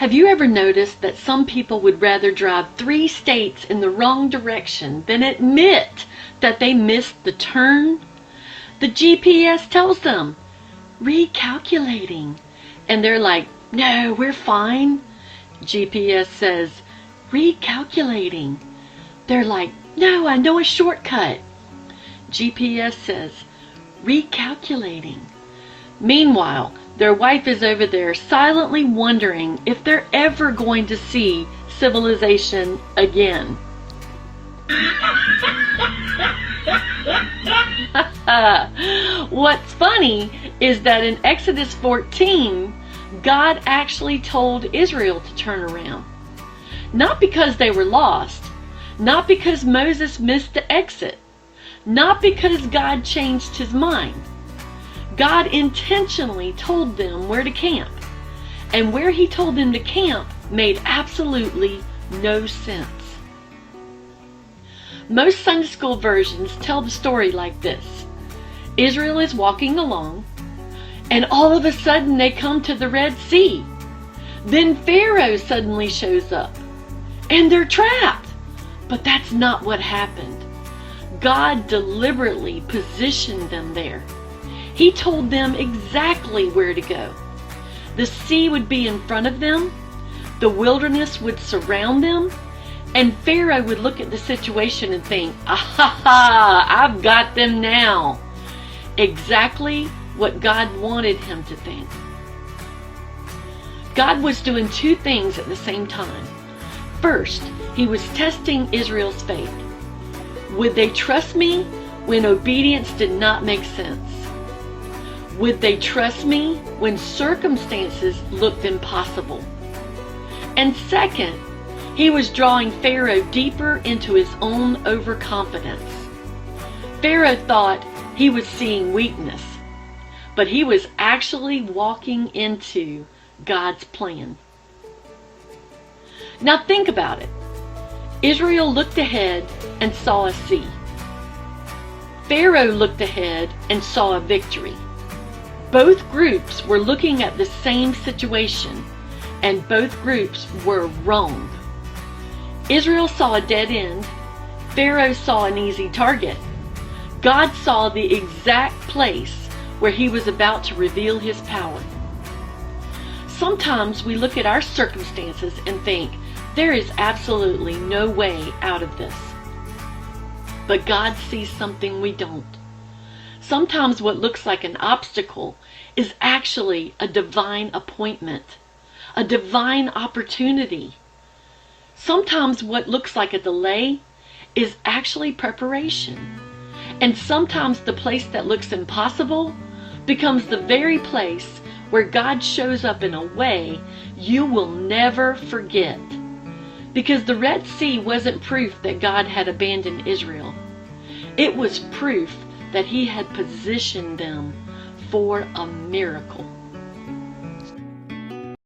Have you ever noticed that some people would rather drive 3 states in the wrong direction than admit that they missed the turn? The GPS tells them, recalculating. And they're like, no, we're fine. GPS says, recalculating. They're like, no, I know a shortcut. GPS says, recalculating. Meanwhile, their wife is over there silently wondering if they're ever going to see civilization again. What's funny is that in Exodus 14, God actually told Israel to turn around. Not because they were lost, not because Moses missed the exit, not because God changed his mind. God intentionally told them where to camp, and where he told them to camp made absolutely no sense. Most Sunday school versions tell the story like this. Israel is walking along, and all of a sudden they come to the Red Sea. Then Pharaoh suddenly shows up, and they're trapped. But that's not what happened. God deliberately positioned them there. He told them exactly where to go. The sea would be in front of them, the wilderness would surround them, and Pharaoh would look at the situation and think, "Aha, I've got them now." Exactly what God wanted him to think. God was doing 2 things at the same time. First, he was testing Israel's faith. Would they trust me when obedience did not make sense? Would they trust me when circumstances looked impossible? And second, he was drawing Pharaoh deeper into his own overconfidence. Pharaoh thought he was seeing weakness, but he was actually walking into God's plan. Now think about it. Israel looked ahead and saw a sea. Pharaoh looked ahead and saw a victory. Both groups were looking at the same situation, and both groups were wrong. Israel saw a dead end. Pharaoh saw an easy target. God saw the exact place where he was about to reveal his power. Sometimes we look at our circumstances and think, there is absolutely no way out of this. But God sees something we don't. Sometimes what looks like an obstacle is actually a divine appointment, a divine opportunity. Sometimes what looks like a delay is actually preparation. And sometimes the place that looks impossible becomes the very place where God shows up in a way you will never forget. Because the Red Sea wasn't proof that God had abandoned Israel. It was proof that he had positioned them for a miracle.